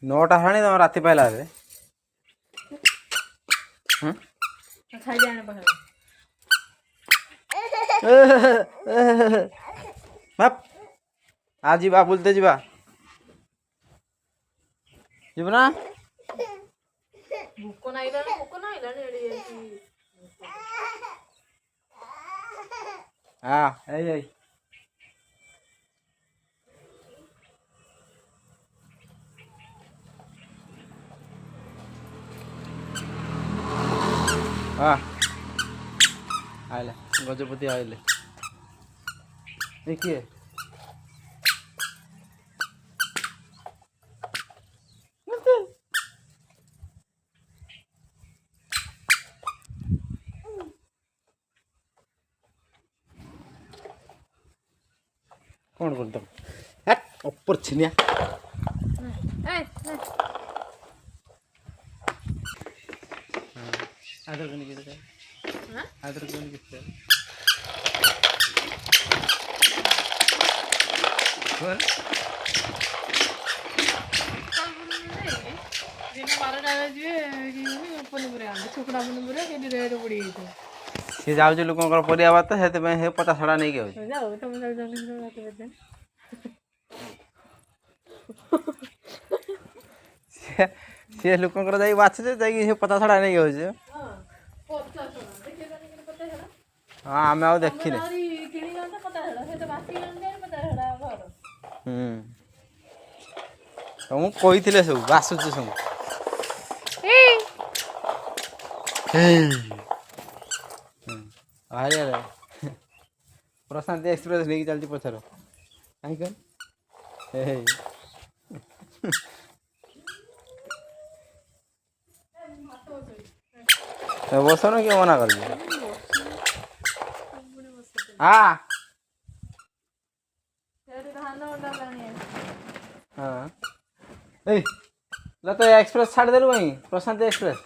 नौटा हाणी तुम राति पाइला रे खाई जाने पाखा बाप आ जीवा बुलते जीवा जीव ना भूको नहीं एड़ी हाँ ए हाँ आइले गजपति आइले देखिए कौन बोलता हट ऊपर छिनिया आदर करने के लिए आदर करने के लिए बोल दिन 12टा जे पनीपुरा छुकड़ा पनीपुरा के रेट पड़ी गई सी जाऊँ लोक परिया बात से पता छड़ा नहीं गए जाओ तुम जाओ सी लोक बाछे जा पता छड़ा नहीं गए हाँ आम आ देखने तुमको कही सब आसुच सब प्रशांत एक्सप्रेस लेकिन चलती पछर कहीं बसन किए मना कर हाँ हाँ तो एक्सप्रेस छाड़ देलु वहीं प्रशांत एक्सप्रेस